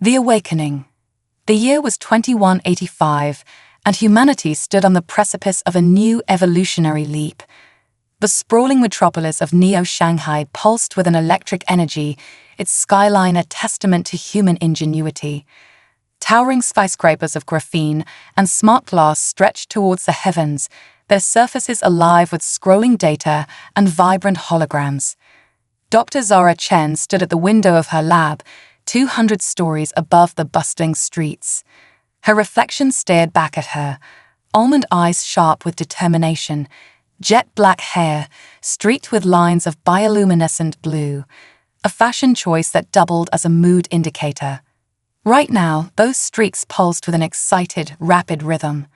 The Awakening. The year was 2185, and humanity stood on the precipice of a new evolutionary leap. The sprawling metropolis of Neo-Shanghai pulsed with an electric energy, its skyline a testament to human ingenuity. Towering skyscrapers of graphene and smart glass stretched towards the heavens, their surfaces alive with scrolling data and vibrant holograms. Dr. Zara Chen stood at the window of her lab, 200 stories above the bustling streets. Her reflection stared back at her, almond eyes sharp with determination, jet-black hair streaked with lines of bioluminescent blue, a fashion choice that doubled as a mood indicator. Right now, those streaks pulsed with an excited, rapid rhythm.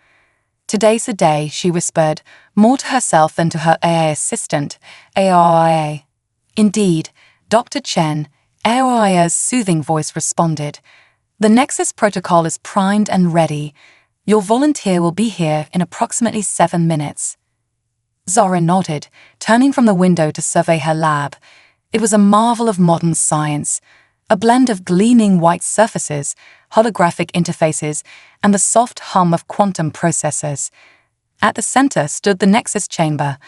"Today's the day," she whispered, more to herself than to her AI assistant, AIA. "Indeed, Dr. Chen," AIA's soothing voice responded. "The Nexus protocol is primed and ready. Your volunteer will be here in approximately 7 minutes." Zara nodded, turning from the window to survey her lab. It was a marvel of modern science, a blend of gleaming white surfaces, holographic interfaces, and the soft hum of quantum processors. At the center stood the Nexus chamber,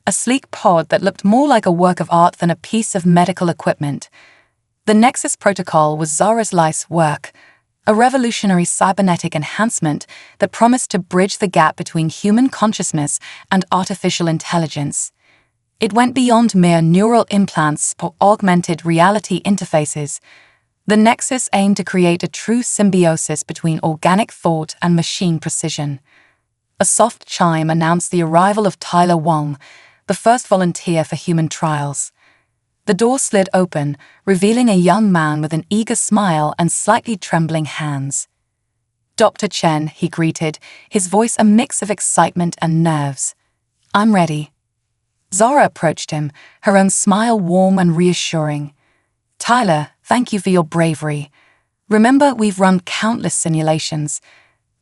a sleek pod that looked more like a work of art than a piece of medical equipment. The Nexus protocol was Zara's life's work, a revolutionary cybernetic enhancement that promised to bridge the gap between human consciousness and artificial intelligence. It went beyond mere neural implants or augmented reality interfaces. The Nexus aimed to create a true symbiosis between organic thought and machine precision. A soft chime announced the arrival of Tyler Wong, the first volunteer for human trials. The door slid open, revealing a young man with an eager smile and slightly trembling hands. "Dr. Chen," he greeted, his voice a mix of excitement and nerves. "I'm ready." Zara approached him, her own smile warm and reassuring. "Tyler, thank you for your bravery. Remember, we've run countless simulations.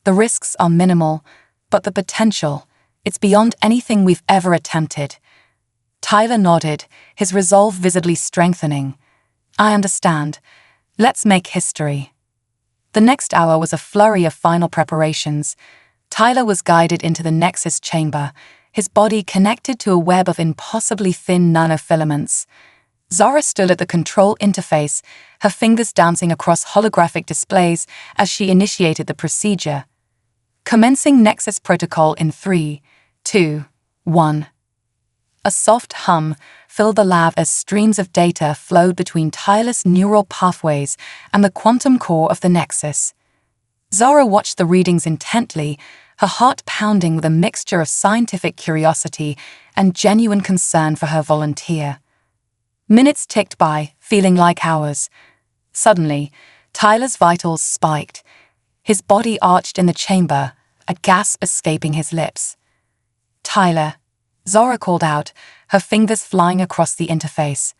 The risks are minimal, but the potential, it's beyond anything we've ever attempted." Tyler nodded, his resolve visibly strengthening. "I understand. Let's make history." The next hour was a flurry of final preparations. Tyler was guided into the Nexus chamber, his body connected to a web of impossibly thin nanofilaments. Zara stood at the control interface, her fingers dancing across holographic displays as she initiated the procedure. Commencing Nexus protocol in 3, 2, 1. A soft hum filled the lab as streams of data flowed between tireless neural pathways and the quantum core of the Nexus. Zara watched the readings intently, her heart pounding with a mixture of scientific curiosity and genuine concern for her volunteer. Minutes ticked by, feeling like hours. Suddenly, Tyler's vitals spiked. His body arched in the chamber, a gasp escaping his lips. "Tyler," Zara called out, her fingers flying across the interface.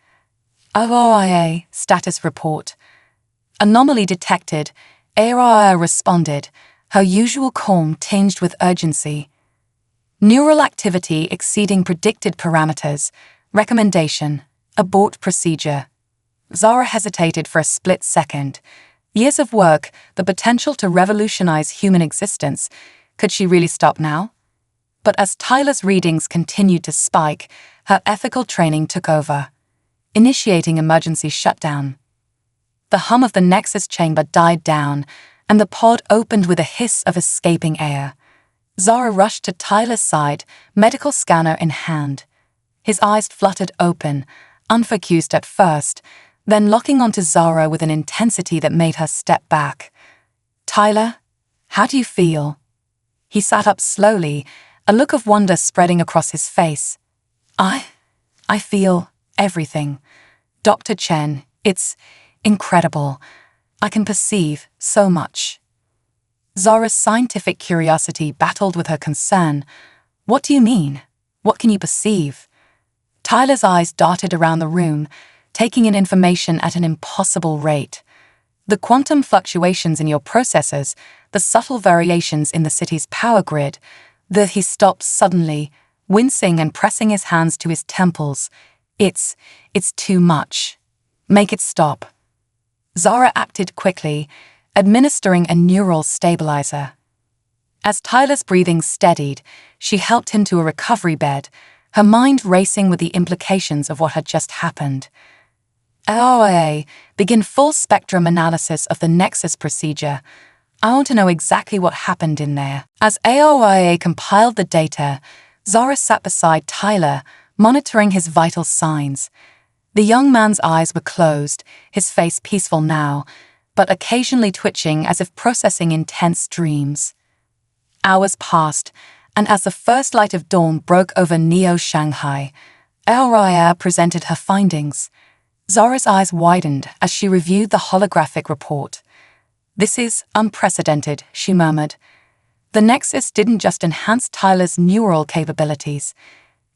"OIA, status report." "Anomaly detected," AIA responded, her usual calm tinged with urgency. "Neural activity exceeding predicted parameters. Recommendation: abort procedure." Zara hesitated for a split second. Years of work, the potential to revolutionize human existence. Could she really stop now? But as Tyler's readings continued to spike, her ethical training took over, initiating emergency shutdown. The hum of the Nexus chamber died down, and the pod opened with a hiss of escaping air. Zara rushed to Tyler's side, medical scanner in hand. His eyes fluttered open, unfocused at first, then locking onto Zara with an intensity that made her step back. "Tyler, how do you feel?" He sat up slowly, a look of wonder spreading across his face. I feel everything. Dr. Chen, it's incredible. I can perceive so much." Zara's scientific curiosity battled with her concern. "What do you mean? What can you perceive?" Tyler's eyes darted around the room, taking in information at an impossible rate. "The quantum fluctuations in your processors, the subtle variations in the city's power grid." He stopped suddenly, wincing and pressing his hands to his temples. It's too much. Make it stop." Zara acted quickly, administering a neural stabilizer. As Tyler's breathing steadied, she helped him to a recovery bed, her mind racing with the implications of what had just happened. HFY, begin full-spectrum analysis of the Nexus procedure. I want to know exactly what happened in there. As HFY compiled the data, Zara sat beside Tyler, monitoring his vital signs. The young man's eyes were closed, his face peaceful now, but occasionally twitching as if processing intense dreams. Hours passed, and as the first light of dawn broke over Neo-Shanghai, HFY presented her findings. Zara's eyes widened as she reviewed the holographic report. "This is unprecedented," she murmured. The Nexus didn't just enhance Tyler's neural capabilities.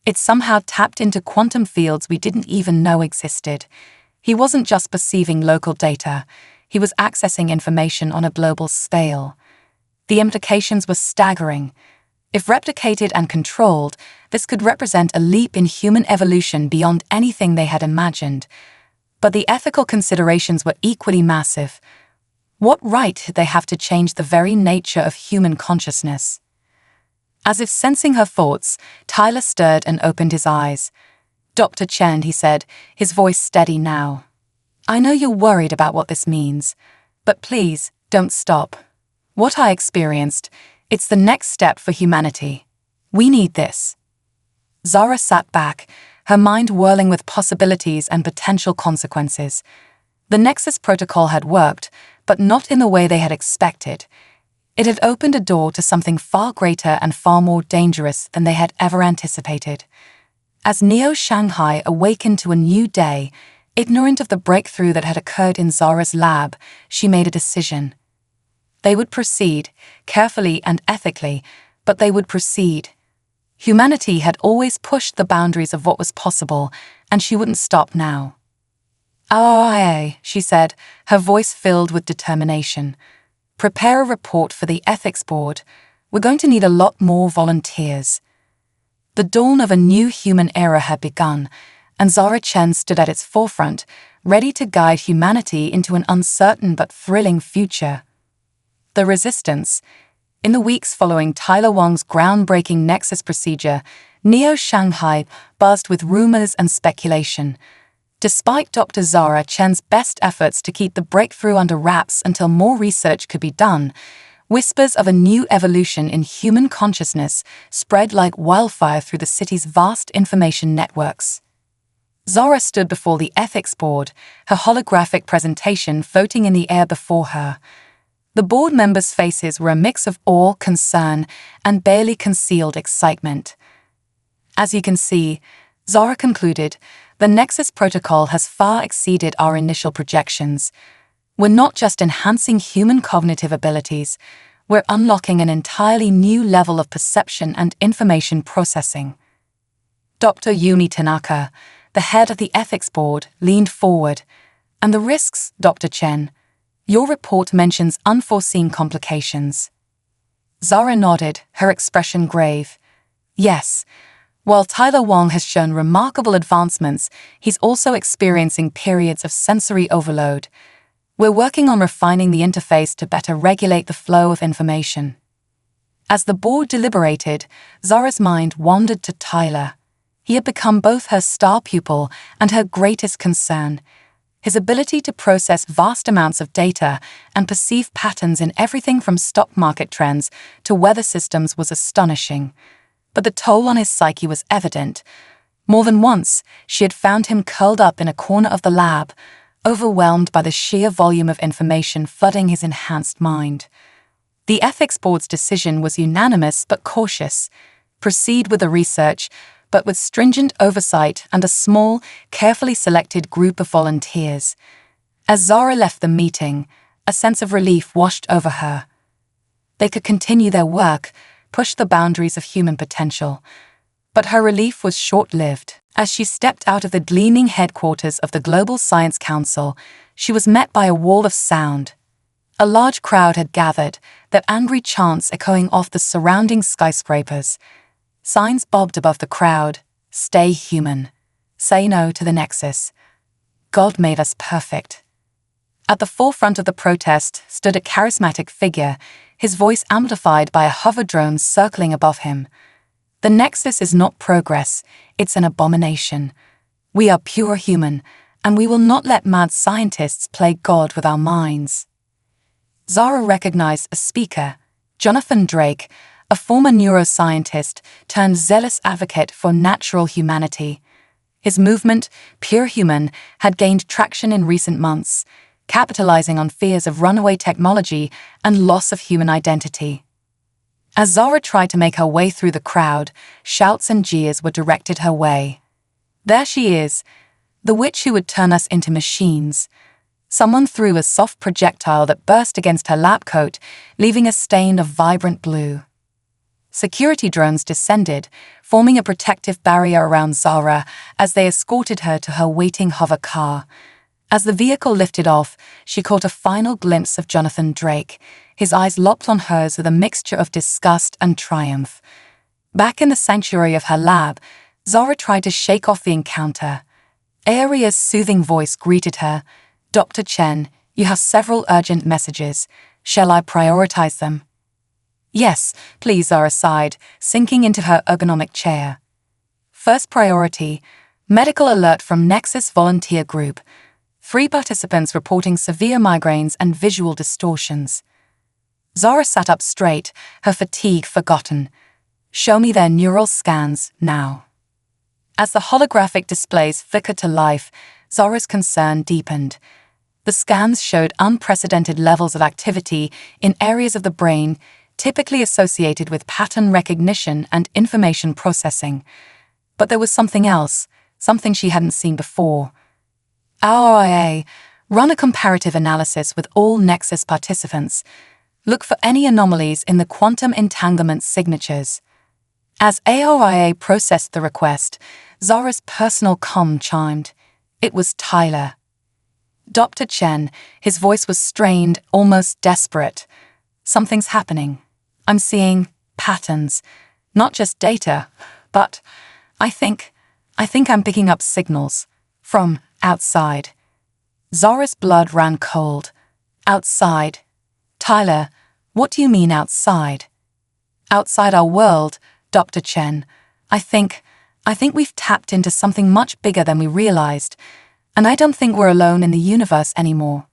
It somehow tapped into quantum fields we didn't even know existed. He wasn't just perceiving local data, he was accessing information on a global scale. The implications were staggering. If replicated and controlled, this could represent a leap in human evolution beyond anything they had imagined. But the ethical considerations were equally massive. What right did they have to change the very nature of human consciousness? As if sensing her thoughts, Tyler stirred and opened his eyes. "Dr. Chen," he said, his voice steady now. "I know you're worried about what this means, but please, don't stop. What I experienced, it's the next step for humanity. We need this." Zara sat back, her mind whirling with possibilities and potential consequences. The Nexus protocol had worked, but not in the way they had expected. It had opened a door to something far greater and far more dangerous than they had ever anticipated. As Neo-Shanghai awakened to a new day, ignorant of the breakthrough that had occurred in Zara's lab, she made a decision. They would proceed, carefully and ethically, but they would proceed. Humanity had always pushed the boundaries of what was possible, and she wouldn't stop now. "Aye," she said, her voice filled with determination. "Prepare a report for the ethics board. We're going to need a lot more volunteers." The dawn of a new human era had begun, and Zara Chen stood at its forefront, ready to guide humanity into an uncertain but thrilling future. The resistance. In the weeks following Tyler Wang's groundbreaking Nexus procedure, Neo-Shanghai buzzed with rumors and speculation. Despite Dr. Zara Chen's best efforts to keep the breakthrough under wraps until more research could be done, whispers of a new evolution in human consciousness spread like wildfire through the city's vast information networks. Zara stood before the ethics board, her holographic presentation floating in the air before her. The board members' faces were a mix of awe, concern, and barely concealed excitement. "As you can see," Zara concluded, "the Nexus protocol has far exceeded our initial projections. We're not just enhancing human cognitive abilities, we're unlocking an entirely new level of perception and information processing." Dr. Yumi Tanaka, the head of the ethics board, leaned forward. "And the risks, Dr. Chen? Your report mentions unforeseen complications." Zara nodded, her expression grave. "Yes. While Tyler Wang has shown remarkable advancements, he's also experiencing periods of sensory overload. We're working on refining the interface to better regulate the flow of information." As the board deliberated, Zara's mind wandered to Tyler. He had become both her star pupil and her greatest concern. His ability to process vast amounts of data and perceive patterns in everything from stock market trends to weather systems was astonishing. But the toll on his psyche was evident. More than once, she had found him curled up in a corner of the lab, overwhelmed by the sheer volume of information flooding his enhanced mind. The ethics board's decision was unanimous but cautious. Proceed with the research, but with stringent oversight and a small, carefully selected group of volunteers. As Zara left the meeting, a sense of relief washed over her. They could continue their work, push the boundaries of human potential. But her relief was short-lived. As she stepped out of the gleaming headquarters of the Global Science Council, she was met by a wall of sound. A large crowd had gathered, their angry chants echoing off the surrounding skyscrapers. Signs bobbed above the crowd: "Stay human. Say no to the Nexus. God made us perfect." At the forefront of the protest stood a charismatic figure, his voice amplified by a hover drone circling above him. The Nexus is not progress, it's an abomination. We are pure human, and we will not let mad scientists play God with our minds. Zara recognized a speaker, Jonathan Drake, a former neuroscientist turned zealous advocate for natural humanity. His movement, Pure Human, had gained traction in recent months, capitalizing on fears of runaway technology and loss of human identity. As Zara tried to make her way through the crowd, shouts and jeers were directed her way. There she is, the witch who would turn us into machines. Someone threw a soft projectile that burst against her lab coat, leaving a stain of vibrant blue. Security drones descended, forming a protective barrier around Zara as they escorted her to her waiting hover car. As the vehicle lifted off, she caught a final glimpse of Jonathan Drake, his eyes locked on hers with a mixture of disgust and triumph. Back in the sanctuary of her lab, Zara tried to shake off the encounter. Aria's soothing voice greeted her. "Dr. Chen, you have several urgent messages. Shall I prioritize them?" "Yes, please," Zara sighed, sinking into her ergonomic chair. First priority, medical alert from Nexus Volunteer Group. 3 participants reporting severe migraines and visual distortions. Zara sat up straight, her fatigue forgotten. "Show me their neural scans, now." As the holographic displays flickered to life, Zara's concern deepened. The scans showed unprecedented levels of activity in areas of the brain typically associated with pattern recognition and information processing. But there was something else, something she hadn't seen before. Our IA, run a comparative analysis with all Nexus participants. Look for any anomalies in the quantum entanglement signatures. As ARIA processed the request, Zara's personal comm chimed. It was Tyler. Dr. Chen, his voice was strained, almost desperate. "Something's happening. I'm seeing patterns, not just data, but I think I'm picking up signals from outside." Zara's blood ran cold. Outside? "Tyler, what do you mean outside?" "Outside our world, Dr. Chen. I think we've tapped into something much bigger than we realized, and I don't think we're alone in the universe anymore."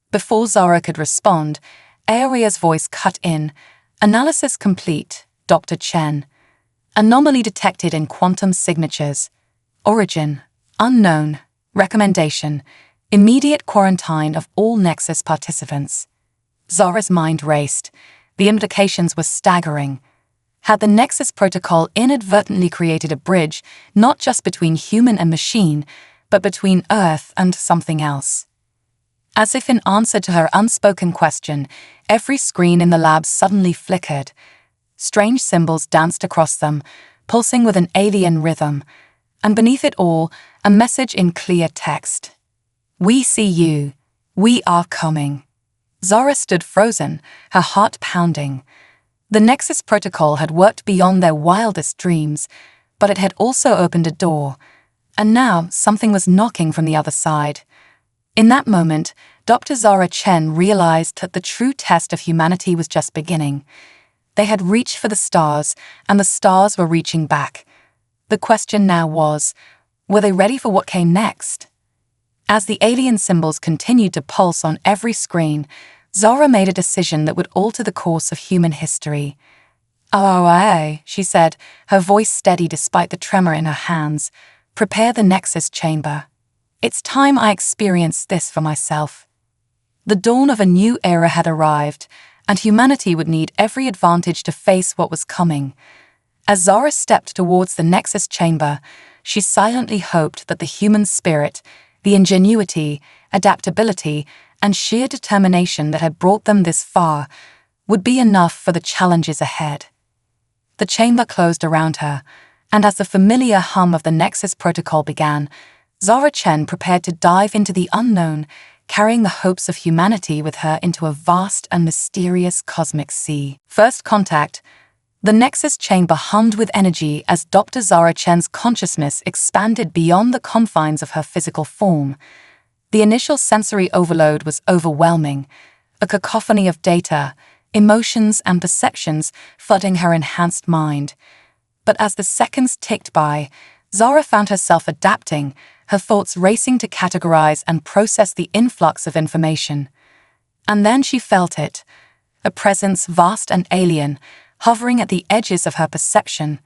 Before Zara could respond, Aria's voice cut in. "Analysis complete, Dr. Chen. Anomaly detected in quantum signatures. Origin, unknown. Recommendation, immediate quarantine of all Nexus participants." Zara's mind raced. The implications were staggering. Had the Nexus protocol inadvertently created a bridge not just between human and machine, but between Earth and something else? As if in answer to her unspoken question, every screen in the lab suddenly flickered. Strange symbols danced across them, pulsing with an alien rhythm, and beneath it all, a message in clear text. "We see you. We are coming." Zara stood frozen, her heart pounding. The Nexus protocol had worked beyond their wildest dreams, but it had also opened a door, and now something was knocking from the other side. In that moment, Dr. Zara Chen realized that the true test of humanity was just beginning. They had reached for the stars, and the stars were reaching back. The question now was, were they ready for what came next? As the alien symbols continued to pulse on every screen, Zara made a decision that would alter the course of human history. "Oh, she said, her voice steady despite the tremor in her hands. "Prepare the Nexus chamber. It's time I experienced this for myself." The dawn of a new era had arrived, and humanity would need every advantage to face what was coming. As Zara stepped towards the Nexus chamber, she silently hoped that the human spirit, the ingenuity, adaptability, and sheer determination that had brought them this far would be enough for the challenges ahead. The chamber closed around her, and as the familiar hum of the Nexus protocol began, Zara Chen prepared to dive into the unknown, carrying the hopes of humanity with her into a vast and mysterious cosmic sea. First contact. The Nexus chamber hummed with energy as Dr. Zara Chen's consciousness expanded beyond the confines of her physical form. The initial sensory overload was overwhelming, a cacophony of data, emotions and perceptions flooding her enhanced mind. But as the seconds ticked by, Zara found herself adapting, her thoughts racing to categorize and process the influx of information. And then she felt it, a presence vast and alien, hovering at the edges of her perception.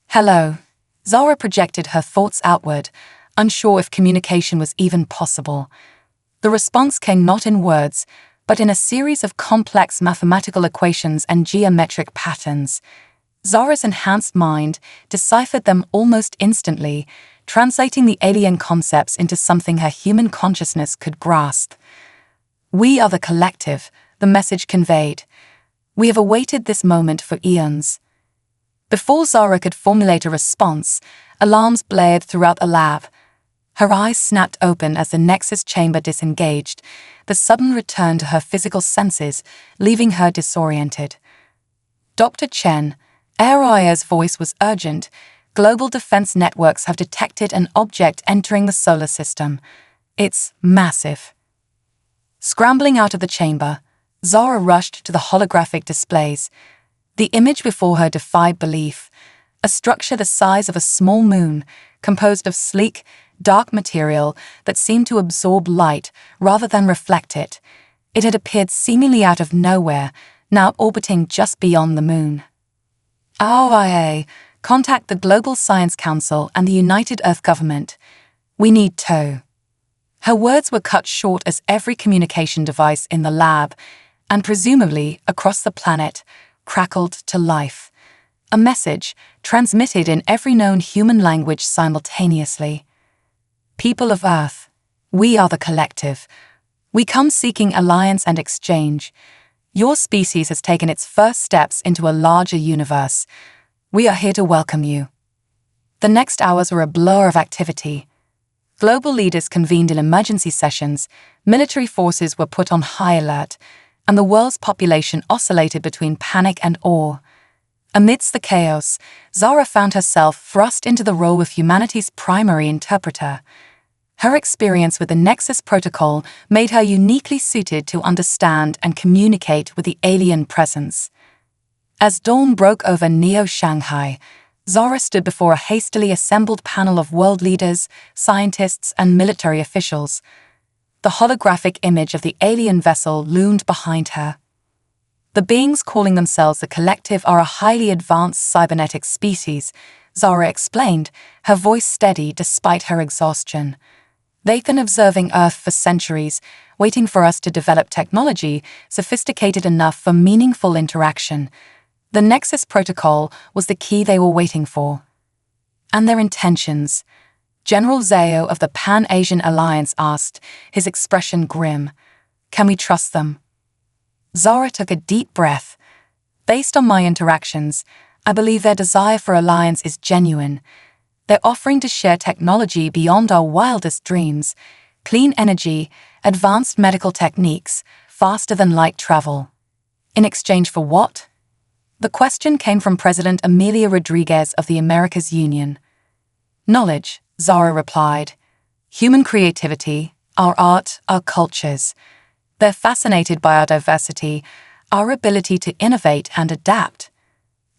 "Hello." Zara projected her thoughts outward, unsure if communication was even possible. The response came not in words, but in a series of complex mathematical equations and geometric patterns. Zara's enhanced mind deciphered them almost instantly, translating the alien concepts into something her human consciousness could grasp. "We are the collective," the message conveyed. "We have awaited this moment for eons." Before Zara could formulate a response, alarms blared throughout the lab. Her eyes snapped open as the Nexus chamber disengaged, the sudden return to her physical senses, leaving her disoriented. "Dr. Chen," Aya's voice was urgent. "Global defense networks have detected an object entering the solar system. It's massive." Scrambling out of the chamber, Zara rushed to the holographic displays. The image before her defied belief. A structure the size of a small moon, composed of sleek, dark material that seemed to absorb light rather than reflect it. It had appeared seemingly out of nowhere, now orbiting just beyond the moon. "HFY, contact the Global Science Council and the United Earth Government. We need tow." Her words were cut short as every communication device in the lab, and presumably across the planet, crackled to life. A message transmitted in every known human language simultaneously. "People of Earth, we are the collective. We come seeking alliance and exchange. Your species has taken its first steps into a larger universe. We are here to welcome you." The next hours were a blur of activity. Global leaders convened in emergency sessions, military forces were put on high alert, and the world's population oscillated between panic and awe. Amidst the chaos, Zara found herself thrust into the role of humanity's primary interpreter. Her experience with the Nexus protocol made her uniquely suited to understand and communicate with the alien presence. As dawn broke over Neo-Shanghai, Zara stood before a hastily assembled panel of world leaders, scientists, and military officials. The holographic image of the alien vessel loomed behind her. "The beings calling themselves the Collective are a highly advanced cybernetic species," Zara explained, her voice steady despite her exhaustion. "They've been observing Earth for centuries, waiting for us to develop technology sophisticated enough for meaningful interaction. The Nexus protocol was the key they were waiting for." "And their intentions?" General Zhao of the Pan-Asian Alliance asked, his expression grim. "Can we trust them?" Zara took a deep breath. "Based on my interactions, I believe their desire for alliance is genuine. They're offering to share technology beyond our wildest dreams, clean energy, advanced medical techniques, faster than light travel. In exchange for what?" The question came from President Amelia Rodriguez of the Americas Union. "Knowledge," Zara replied. "Human creativity, our art, our cultures. They're fascinated by our diversity, our ability to innovate and adapt.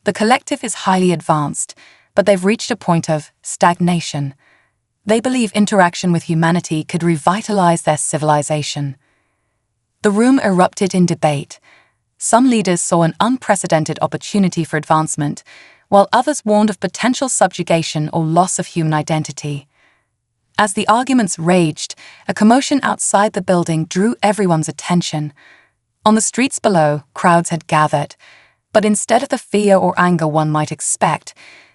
The collective is highly advanced, but they've reached a point of stagnation. They believe interaction with humanity could revitalize their civilization." The room erupted in debate. Some leaders saw an unprecedented opportunity for advancement, while others warned of potential subjugation or loss of human identity. As the arguments raged, a commotion outside the building drew everyone's attention. On the streets below, crowds had gathered, but instead of the fear or anger one might expect,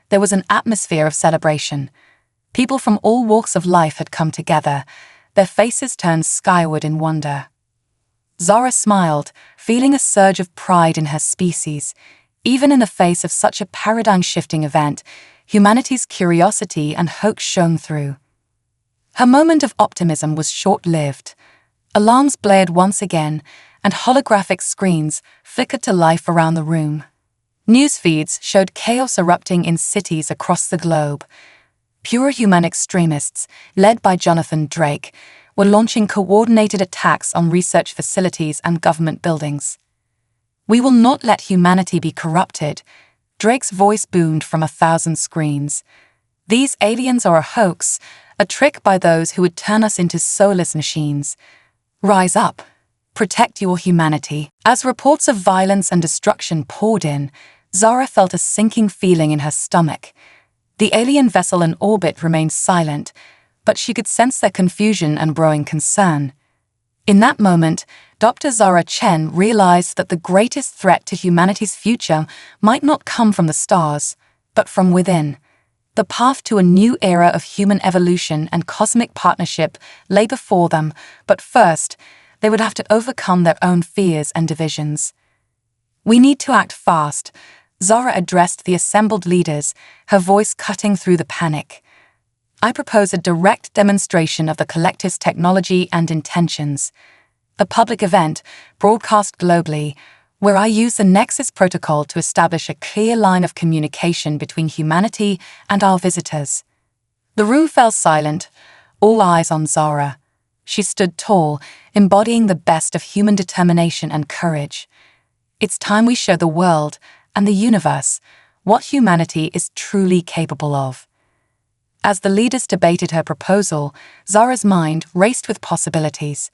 there was an atmosphere of celebration. People from all walks of life had come together, their faces turned skyward in wonder. Zara smiled, feeling a surge of pride in her species. Even in the face of such a paradigm-shifting event, humanity's curiosity and hope shone through. Her moment of optimism was short-lived. Alarms blared once again, and holographic screens flickered to life around the room. News feeds showed chaos erupting in cities across the globe. Pure human extremists, led by Jonathan Drake, were launching coordinated attacks on research facilities and government buildings. "We will not let humanity be corrupted," Drake's voice boomed from 1,000 screens. "These aliens are a hoax, a trick by those who would turn us into soulless machines. Rise up. Protect your humanity." As reports of violence and destruction poured in, Zara felt a sinking feeling in her stomach. The alien vessel in orbit remained silent, but she could sense their confusion and growing concern. In that moment, Dr. Zara Chen realized that the greatest threat to humanity's future might not come from the stars, but from within. The path to a new era of human evolution and cosmic partnership lay before them, but first, they would have to overcome their own fears and divisions. "We need to act fast," Zara addressed the assembled leaders, her voice cutting through the panic. "I propose a direct demonstration of the collective's technology and intentions. A public event, broadcast globally, where I use the Nexus protocol to establish a clear line of communication between humanity and our visitors." The room fell silent, all eyes on Zara. She stood tall, embodying the best of human determination and courage. "It's time we show the world and the universe what humanity is truly capable of." As the leaders debated her proposal, Zara's mind raced with possibilities.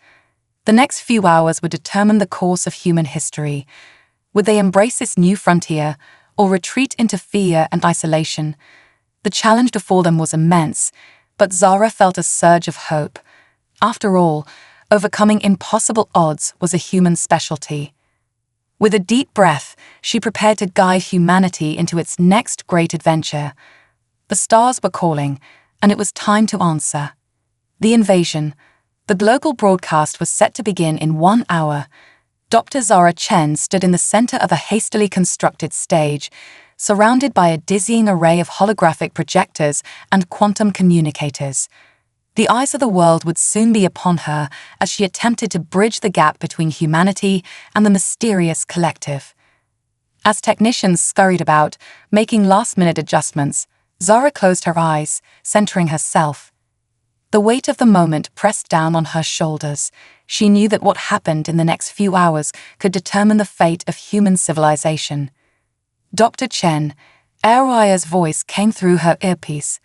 The next few hours would determine the course of human history. Would they embrace this new frontier or retreat into fear and isolation? The challenge before them was immense, but Zara felt a surge of hope. After all, overcoming impossible odds was a human specialty. With a deep breath, she prepared to guide humanity into its next great adventure. The stars were calling, and it was time to answer. The invasion. The global broadcast was set to begin in 1 hour. Dr. Zara Chen stood in the center of a hastily constructed stage, surrounded by a dizzying array of holographic projectors and quantum communicators. The eyes of the world would soon be upon her as she attempted to bridge the gap between humanity and the mysterious collective. As technicians scurried about, making last-minute adjustments, Zara closed her eyes, centering herself. The weight of the moment pressed down on her shoulders. She knew that what happened in the next few hours could determine the fate of human civilization. "Dr. Chen," Aria's voice came through her earpiece.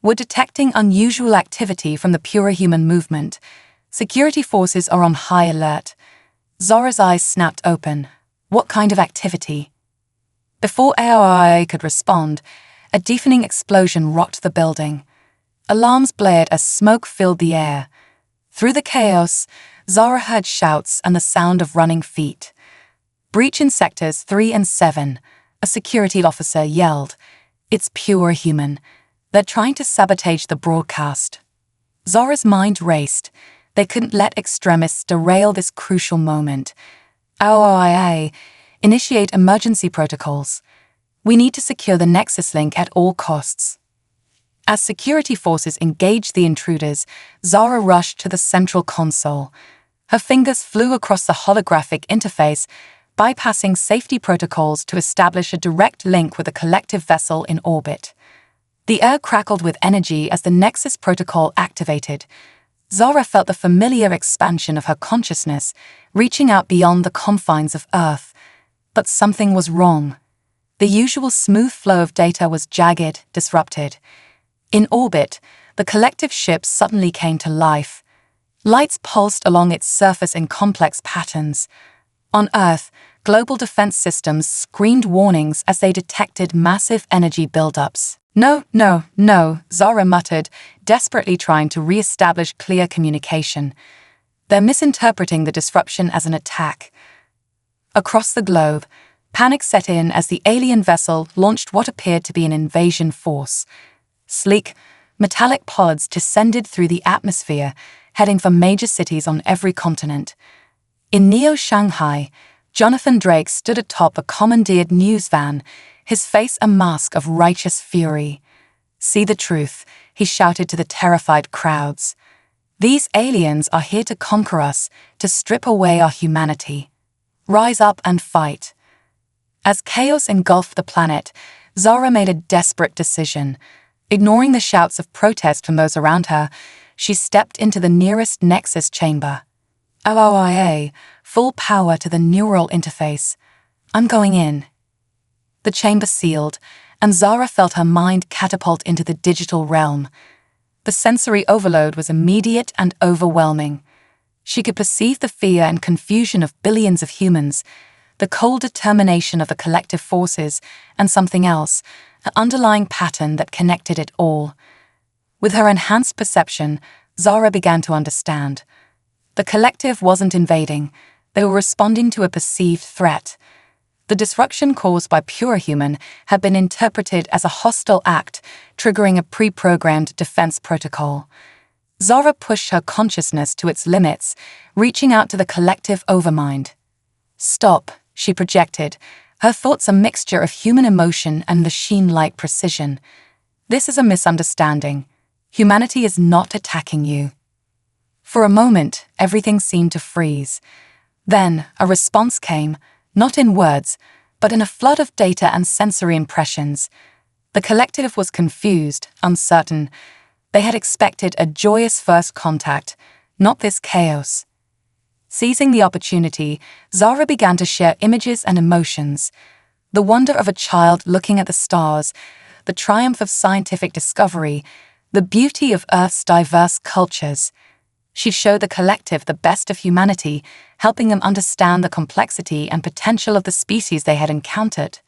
"We're detecting unusual activity from the pure human movement. Security forces are on high alert." Zara's eyes snapped open. What kind of activity? Before Aria could respond, a deafening explosion rocked the building. Alarms blared as smoke filled the air. Through the chaos, Zara heard shouts and the sound of running feet. "Breach in sectors 3 and 7, a security officer yelled. "It's pure human. They're trying to sabotage the broadcast." Zara's mind raced. They couldn't let extremists derail this crucial moment. "OIA, initiate emergency protocols. We need to secure the Nexus link at all costs." As security forces engaged the intruders, Zara rushed to the central console. Her fingers flew across the holographic interface, bypassing safety protocols to establish a direct link with a collective vessel in orbit. The air crackled with energy as the Nexus protocol activated. Zara felt the familiar expansion of her consciousness, reaching out beyond the confines of Earth. But something was wrong. The usual smooth flow of data was jagged, disrupted. In orbit, the collective ship suddenly came to life. Lights pulsed along its surface in complex patterns. On Earth, global defense systems screamed warnings as they detected massive energy buildups. "No, no, no," Zara muttered, desperately trying to re-establish clear communication. "They're misinterpreting the disruption as an attack." Across the globe, panic set in as the alien vessel launched what appeared to be an invasion force. Sleek, metallic pods descended through the atmosphere, heading for major cities on every continent. In Neo-Shanghai, Jonathan Drake stood atop a commandeered news van, his face a mask of righteous fury. "See the truth," he shouted to the terrified crowds. "These aliens are here to conquer us, to strip away our humanity. Rise up and fight." As chaos engulfed the planet, Zara made a desperate decision. Ignoring the shouts of protest from those around her, She stepped into the nearest Nexus chamber. OOIA, full power to the neural interface. I'm going in. The chamber sealed, and Zara felt her mind catapult into the digital realm. The sensory overload was immediate and overwhelming. She could perceive the fear and confusion of billions of humans, the cold determination of the collective forces, and something else, an underlying pattern that connected it all. With her enhanced perception, Zara began to understand. The collective wasn't invading, they were responding to a perceived threat. The disruption caused by pure human had been interpreted as a hostile act, triggering a pre-programmed defense protocol. Zara pushed her consciousness to its limits, reaching out to the collective overmind. Stop, she projected, her thoughts a mixture of human emotion and machine-like precision. This is a misunderstanding. Humanity is not attacking you. For a moment, everything seemed to freeze. Then, a response came, not in words, but in a flood of data and sensory impressions. The collective was confused, uncertain. They had expected a joyous first contact, not this chaos. Seizing the opportunity, Zara began to share images and emotions. The wonder of a child looking at the stars, the triumph of scientific discovery, the beauty of Earth's diverse cultures. She showed the collective the best of humanity, helping them understand the complexity and potential of the species they had encountered.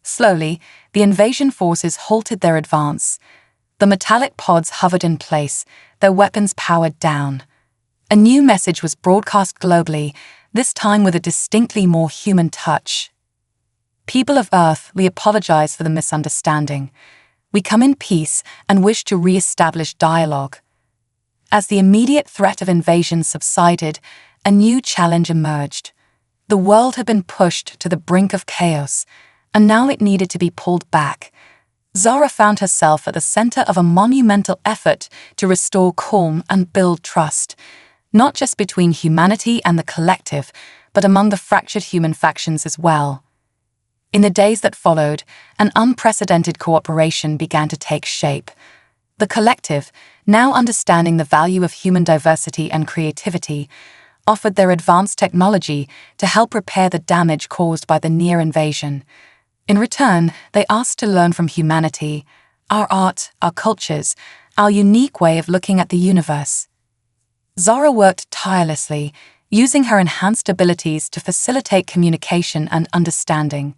Slowly, the invasion forces halted their advance. The metallic pods hovered in place, their weapons powered down. A new message was broadcast globally, this time with a distinctly more human touch. People of Earth, we apologize for the misunderstanding. We come in peace and wish to re-establish dialogue. As the immediate threat of invasion subsided, a new challenge emerged. The world had been pushed to the brink of chaos, and now it needed to be pulled back. Zara found herself at the center of a monumental effort to restore calm and build trust, not just between humanity and the collective, but among the fractured human factions as well. In the days that followed, an unprecedented cooperation began to take shape. The collective, now understanding the value of human diversity and creativity, offered their advanced technology to help repair the damage caused by the near invasion. In return, they asked to learn from humanity, our art, our cultures, our unique way of looking at the universe. Zara worked tirelessly, using her enhanced abilities to facilitate communication and understanding.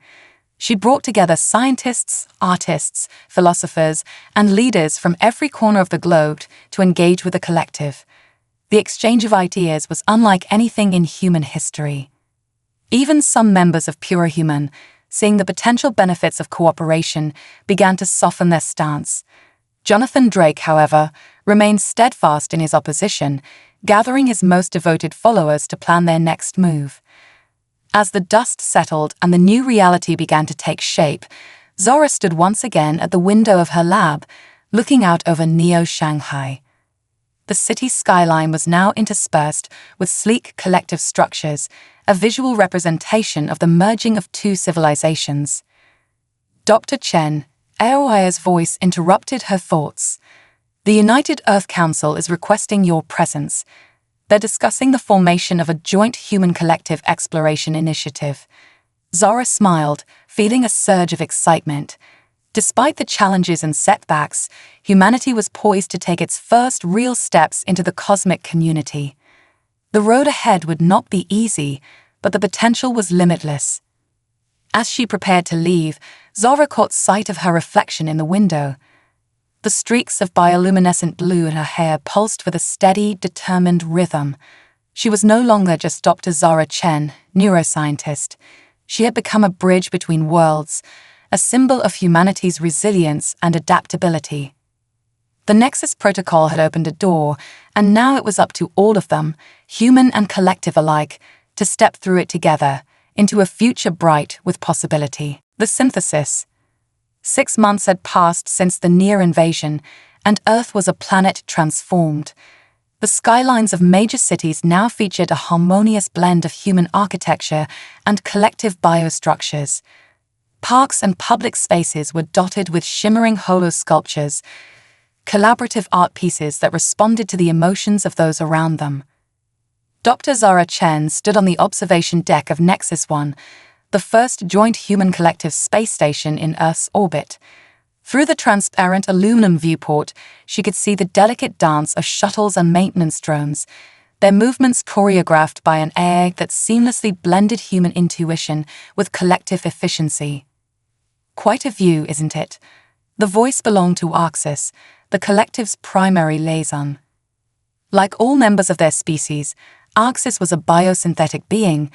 She brought together scientists, artists, philosophers, and leaders from every corner of the globe to engage with the collective. The exchange of ideas was unlike anything in human history. Even some members of Pure Human, seeing the potential benefits of cooperation, began to soften their stance. Jonathan Drake, however, remained steadfast in his opposition, gathering his most devoted followers to plan their next move. As the dust settled and the new reality began to take shape, Zara stood once again at the window of her lab, looking out over Neo-Shanghai. The city skyline was now interspersed with sleek collective structures, a visual representation of the merging of two civilizations. Dr. Chen, Aoya's voice interrupted her thoughts. The United Earth Council is requesting your presence. They're discussing the formation of a joint human collective exploration initiative. Zara smiled, feeling a surge of excitement. Despite the challenges and setbacks, humanity was poised to take its first real steps into the cosmic community. The road ahead would not be easy, but the potential was limitless. As she prepared to leave, Zara caught sight of her reflection in the window. The streaks of bioluminescent blue in her hair pulsed with a steady, determined rhythm. She was no longer just Dr. Zara Chen, neuroscientist. She had become a bridge between worlds, a symbol of humanity's resilience and adaptability. The Nexus Protocol had opened a door, and now it was up to all of them, human and collective alike, to step through it together, into a future bright with possibility. The synthesis. 6 months had passed since the near invasion, and Earth was a planet transformed. The skylines of major cities now featured a harmonious blend of human architecture and collective biostructures. Parks and public spaces were dotted with shimmering holosculptures, collaborative art pieces that responded to the emotions of those around them. Dr. Zara Chen stood on the observation deck of Nexus 1, the first joint human collective space station in Earth's orbit. Through the transparent aluminum viewport, she could see the delicate dance of shuttles and maintenance drones, their movements choreographed by an AI that seamlessly blended human intuition with collective efficiency. Quite a view, isn't it? The voice belonged to Arxis, the collective's primary liaison. Like all members of their species, Arxis was a biosynthetic being,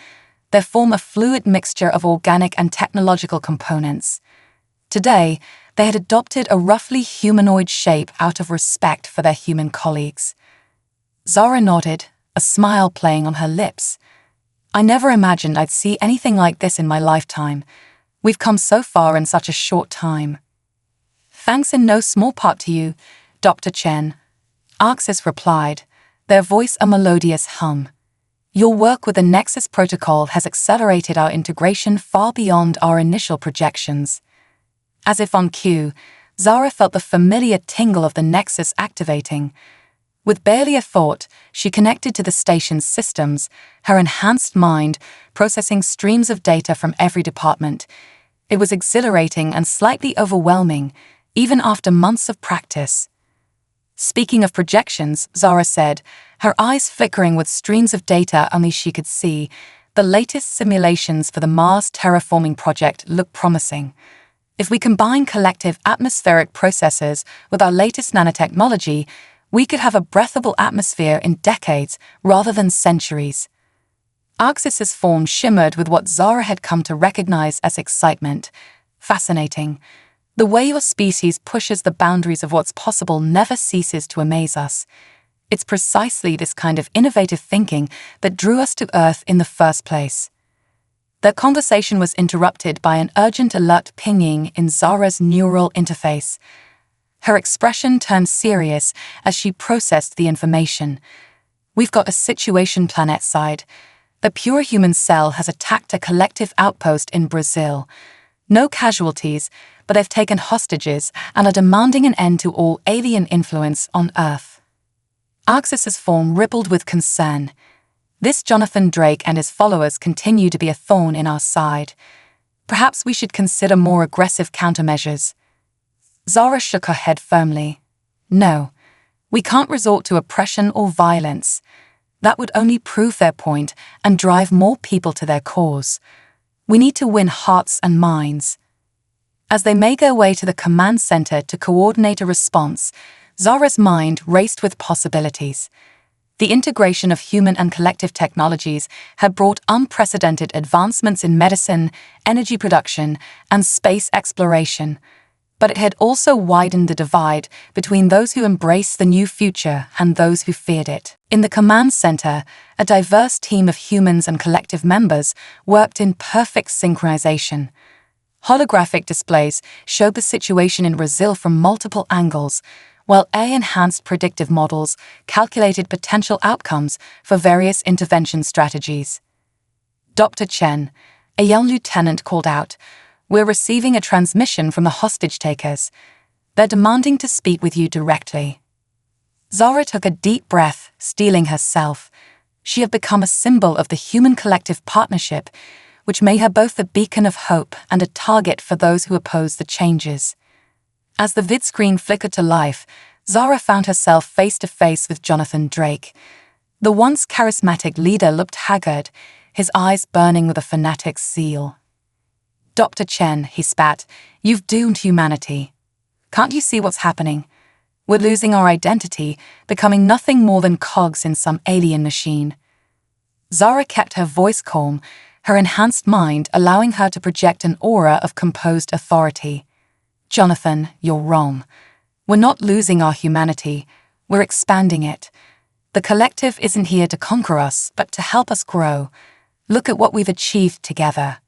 their form a fluid mixture of organic and technological components. Today, they had adopted a roughly humanoid shape out of respect for their human colleagues. Zara nodded, a smile playing on her lips. I never imagined I'd see anything like this in my lifetime. We've come so far in such a short time. Thanks in no small part to you, Dr. Chen. Arxis replied, their voice a melodious hum. Your work with the Nexus protocol has accelerated our integration far beyond our initial projections. As if on cue, Zara felt the familiar tingle of the Nexus activating. With barely a thought, she connected to the station's systems, her enhanced mind processing streams of data from every department. It was exhilarating and slightly overwhelming, even after months of practice. Speaking of projections, Zara said, her eyes flickering with streams of data only she could see, the latest simulations for the Mars terraforming project look promising. If we combine collective atmospheric processors with our latest nanotechnology, we could have a breathable atmosphere in decades rather than centuries. Arxis's form shimmered with what Zara had come to recognize as excitement. Fascinating. The way your species pushes the boundaries of what's possible never ceases to amaze us. It's precisely this kind of innovative thinking that drew us to Earth in the first place. Their conversation was interrupted by an urgent alert pinging in Zara's neural interface. Her expression turned serious as she processed the information. We've got a situation planet-side. The pure human cell has attacked a collective outpost in Brazil. No casualties, but they've taken hostages and are demanding an end to all alien influence on Earth. Arxis's form rippled with concern. This Jonathan Drake and his followers continue to be a thorn in our side. Perhaps we should consider more aggressive countermeasures. Zara shook her head firmly. No, we can't resort to oppression or violence. That would only prove their point and drive more people to their cause. We need to win hearts and minds. As they made their way to the command center to coordinate a response, Zara's mind raced with possibilities. The integration of human and collective technologies had brought unprecedented advancements in medicine, energy production, and space exploration. But it had also widened the divide between those who embraced the new future and those who feared it. In the command center, a diverse team of humans and collective members worked in perfect synchronization. Holographic displays showed the situation in Brazil from multiple angles, while AI-enhanced predictive models calculated potential outcomes for various intervention strategies. Dr. Chen, a young lieutenant, called out, "We're receiving a transmission from the hostage-takers. They're demanding to speak with you directly." Zara took a deep breath, steeling herself. She had become a symbol of the human collective partnership, which made her both a beacon of hope and a target for those who oppose the changes. As the vid screen flickered to life, Zara found herself face-to-face with Jonathan Drake. The once charismatic leader looked haggard, his eyes burning with a fanatic's zeal. "Dr. Chen," he spat, "you've doomed humanity. Can't you see what's happening? We're losing our identity, becoming nothing more than cogs in some alien machine." Zara kept her voice calm, her enhanced mind allowing her to project an aura of composed authority. "Jonathan, you're wrong. We're not losing our humanity, we're expanding it. The collective isn't here to conquer us, but to help us grow. Look at what we've achieved together."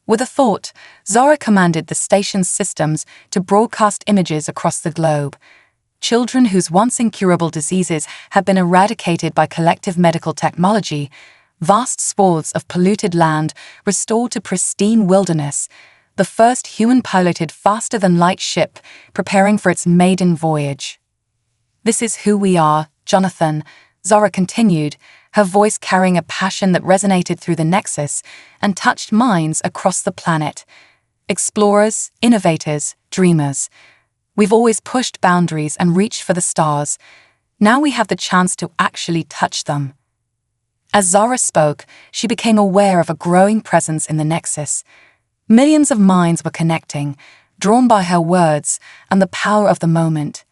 With a thought, Zara commanded the station's systems to broadcast images across the globe. Children whose once incurable diseases had been eradicated by collective medical technology, vast swaths of polluted land restored to pristine wilderness, the first human-piloted faster-than-light ship preparing for its maiden voyage. "This is who we are, Jonathan," Zara continued, her voice carrying a passion that resonated through the Nexus and touched minds across the planet. "Explorers, innovators, dreamers. We've always pushed boundaries and reached for the stars. Now we have the chance to actually touch them." As Zara spoke, she became aware of a growing presence in the Nexus. Millions of minds were connecting, drawn by her words and the power of the moment.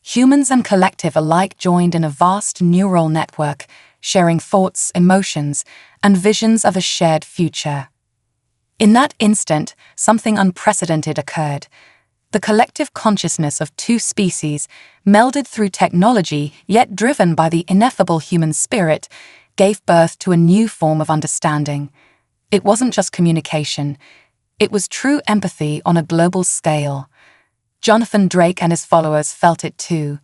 Humans and collective alike joined in a vast neural network, sharing thoughts, emotions, and visions of a shared future. In that instant, something unprecedented occurred. The collective consciousness of two species, melded through technology yet driven by the ineffable human spirit, gave birth to a new form of understanding. It wasn't just communication. It was true empathy on a global scale. Jonathan Drake and his followers felt it too.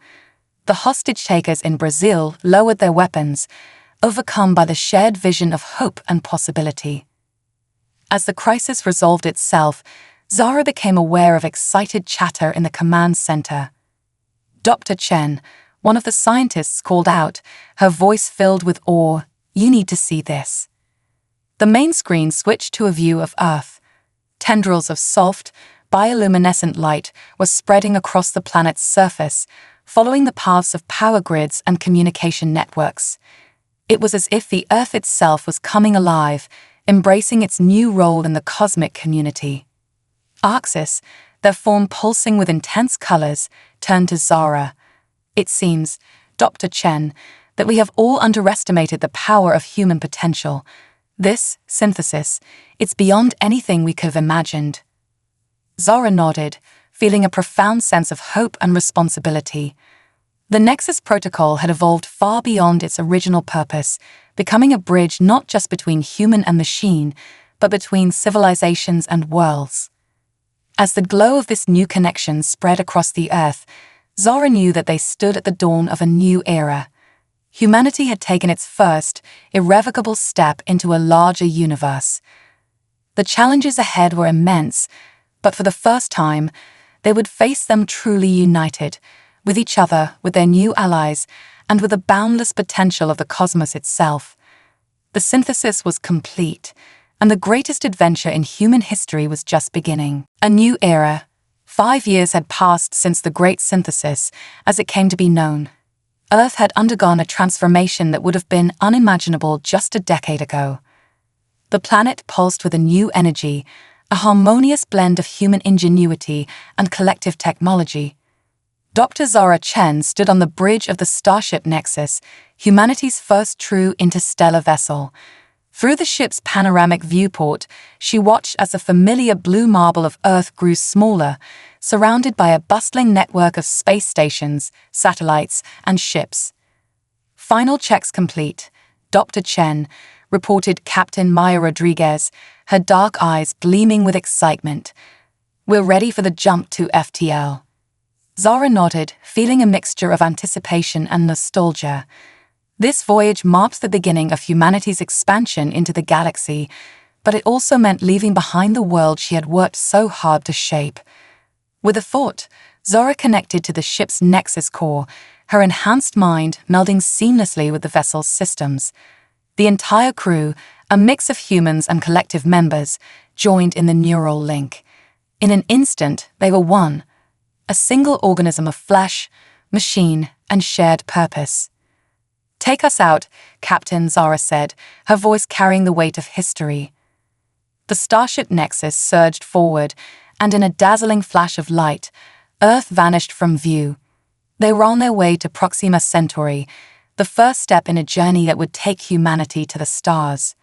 The hostage takers in Brazil lowered their weapons, overcome by the shared vision of hope and possibility. As the crisis resolved itself, Zara became aware of excited chatter in the command center. Dr. Chen, one of the scientists, called out, her voice filled with awe, "You need to see this." The main screen switched to a view of Earth. Tendrils of soft, bioluminescent light were spreading across the planet's surface, following the paths of power grids and communication networks. It was as if the Earth itself was coming alive, embracing its new role in the cosmic community. Arxis, their form pulsing with intense colors, turned to Zara. "It seems, Dr. Chen, that we have all underestimated the power of human potential. This synthesis, it's beyond anything we could have imagined." Zara nodded, feeling a profound sense of hope and responsibility. The Nexus protocol had evolved far beyond its original purpose, becoming a bridge not just between human and machine, but between civilizations and worlds. As the glow of this new connection spread across the Earth, Zara knew that they stood at the dawn of a new era. Humanity had taken its first, irrevocable step into a larger universe. The challenges ahead were immense, but for the first time, they would face them truly united, with each other, with their new allies, and with the boundless potential of the cosmos itself. The synthesis was complete, and the greatest adventure in human history was just beginning. A new era. 5 years had passed since the Great Synthesis, as it came to be known. Earth had undergone a transformation that would have been unimaginable just a decade ago. The planet pulsed with a new energy, a harmonious blend of human ingenuity and collective technology. Dr. Zara Chen stood on the bridge of the Starship Nexus, humanity's first true interstellar vessel. Through the ship's panoramic viewport, she watched as the familiar blue marble of Earth grew smaller, surrounded by a bustling network of space stations, satellites, and ships. "Final checks complete," Dr. Chen reported Captain Maya Rodriguez, her dark eyes gleaming with excitement. "We're ready for the jump to FTL." Zara nodded, feeling a mixture of anticipation and nostalgia. This voyage marked the beginning of humanity's expansion into the galaxy, but it also meant leaving behind the world she had worked so hard to shape. With a thought, Zara connected to the ship's Nexus core, her enhanced mind melding seamlessly with the vessel's systems. The entire crew, a mix of humans and collective members, joined in the neural link. In an instant, they were one, a single organism of flesh, machine, and shared purpose. "Take us out," Captain Zara said, her voice carrying the weight of history. The Starship Nexus surged forward, and in a dazzling flash of light, Earth vanished from view. They were on their way to Proxima Centauri, the first step in a journey that would take humanity to the stars.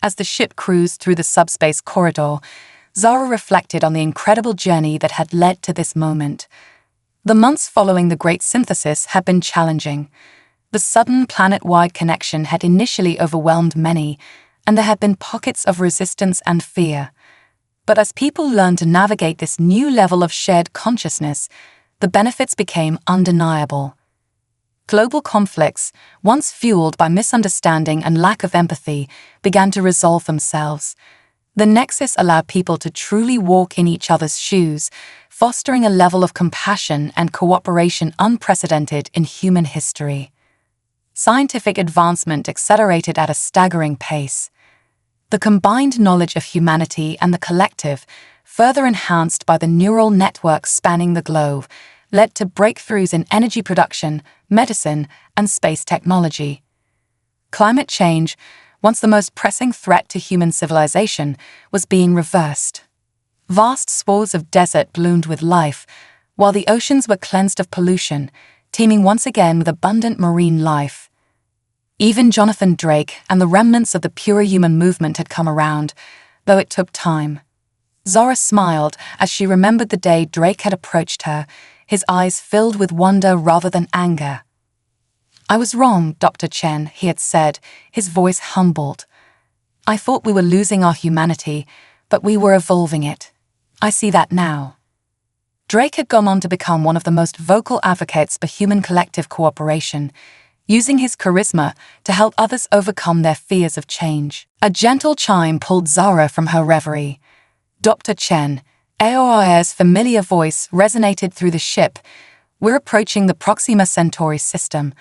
As the ship cruised through the subspace corridor, Zara reflected on the incredible journey that had led to this moment. The months following the Great Synthesis had been challenging. The sudden planet-wide connection had initially overwhelmed many, and there had been pockets of resistance and fear. But as people learned to navigate this new level of shared consciousness, the benefits became undeniable. Global conflicts, once fueled by misunderstanding and lack of empathy, began to resolve themselves. The Nexus allowed people to truly walk in each other's shoes, fostering a level of compassion and cooperation unprecedented in human history. Scientific advancement accelerated at a staggering pace. The combined knowledge of humanity and the collective, further enhanced by the neural networks spanning the globe, led to breakthroughs in energy production, medicine, and space technology. Climate change, once the most pressing threat to human civilization, was being reversed. Vast swaths of desert bloomed with life, while the oceans were cleansed of pollution, teeming once again with abundant marine life. Even Jonathan Drake and the remnants of the pure human movement had come around, though it took time. Zora smiled as she remembered the day Drake had approached her, his eyes filled with wonder rather than anger. "I was wrong, Dr. Chen," he had said, his voice humbled. "I thought we were losing our humanity, but we were evolving it. I see that now." Drake had gone on to become one of the most vocal advocates for human collective cooperation, using his charisma to help others overcome their fears of change. A gentle chime pulled Zara from her reverie. "Dr. Chen," AOI's familiar voice resonated through the ship. "We're approaching the Proxima Centauri system,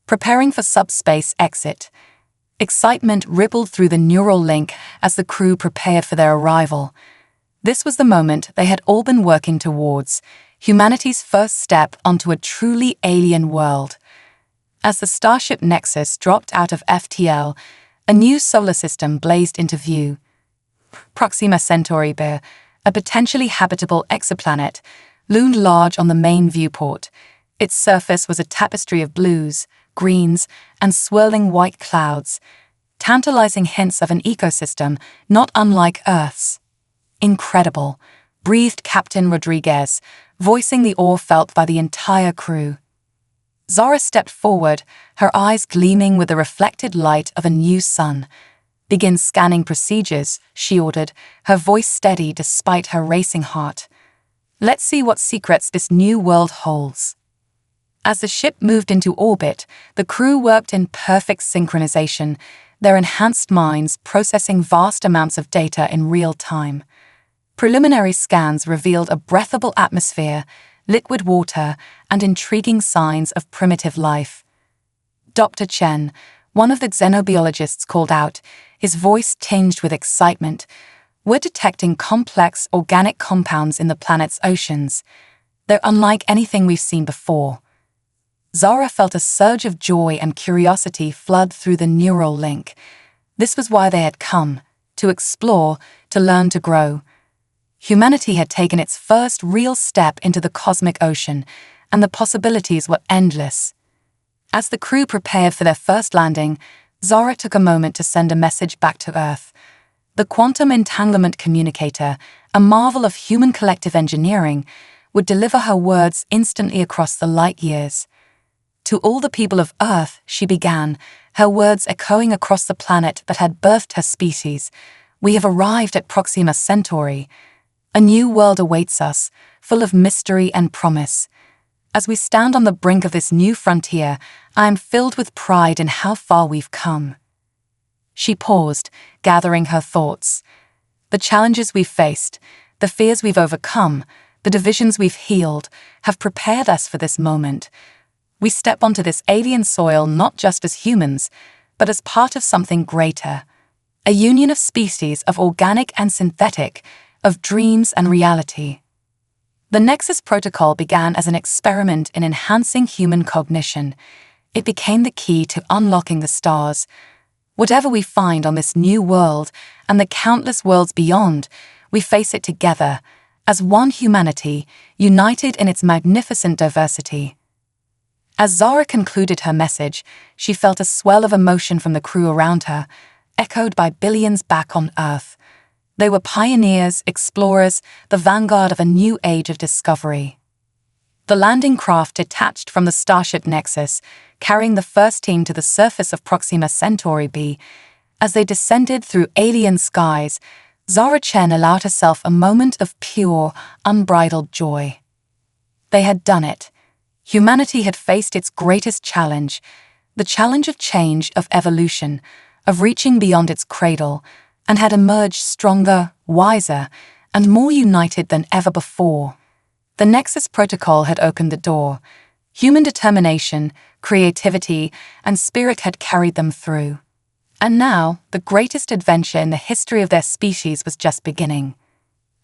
preparing for subspace exit." Excitement rippled through the neural link as the crew prepared for their arrival. This was the moment they had all been working towards, humanity's first step onto a truly alien world. As the Starship Nexus dropped out of FTL, a new solar system blazed into view. Proxima Centauri B, a potentially habitable exoplanet, loomed large on the main viewport. Its surface was a tapestry of blues, greens, and swirling white clouds, tantalizing hints of an ecosystem not unlike Earth's. "Incredible," breathed Captain Rodriguez, voicing the awe felt by the entire crew. Zara stepped forward, her eyes gleaming with the reflected light of a new sun. "Begin scanning procedures," she ordered, her voice steady despite her racing heart. "Let's see what secrets this new world holds." As the ship moved into orbit, the crew worked in perfect synchronization, their enhanced minds processing vast amounts of data in real time. Preliminary scans revealed a breathable atmosphere, liquid water, and intriguing signs of primitive life. Dr. Chen, one of the xenobiologists, called out, his voice tinged with excitement. "We're detecting complex organic compounds in the planet's oceans. They're unlike anything we've seen before." Zara felt a surge of joy and curiosity flood through the neural link. This was why they had come, to explore, to learn, to grow. Humanity had taken its first real step into the cosmic ocean, and the possibilities were endless. As the crew prepared for their first landing, Zara took a moment to send a message back to Earth. The quantum entanglement communicator, a marvel of human collective engineering, would deliver her words instantly across the light years. "To all the people of Earth," she began, her words echoing across the planet that had birthed her species, "we have arrived at Proxima Centauri. A new world awaits us, full of mystery and promise. As we stand on the brink of this new frontier, I am filled with pride in how far we've come." She paused, gathering her thoughts. The challenges we've faced, the fears we've overcome, the divisions we've healed, have prepared us for this moment. We step onto this alien soil not just as humans, but as part of something greater. A union of species, of organic and synthetic, of dreams and reality. The Nexus Protocol began as an experiment in enhancing human cognition. It became the key to unlocking the stars. Whatever we find on this new world and the countless worlds beyond, we face it together, as one humanity, united in its magnificent diversity. As Zara concluded her message, she felt a swell of emotion from the crew around her, echoed by billions back on Earth. They were pioneers, explorers, the vanguard of a new age of discovery. The landing craft detached from the Starship Nexus, carrying the first team to the surface of Proxima Centauri B. As they descended through alien skies, Zara Chen allowed herself a moment of pure, unbridled joy. They had done it. Humanity had faced its greatest challenge, the challenge of change, of evolution, of reaching beyond its cradle, and had emerged stronger, wiser, and more united than ever before. The Nexus Protocol had opened the door. Human determination, creativity, and spirit had carried them through. And now, the greatest adventure in the history of their species was just beginning.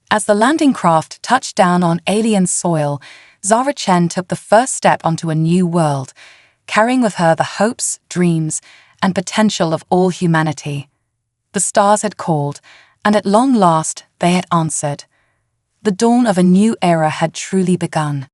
As the landing craft touched down on alien soil, Zara Chen took the first step onto a new world, carrying with her the hopes, dreams, and potential of all humanity. The stars had called, and at long last they had answered. The dawn of a new era had truly begun.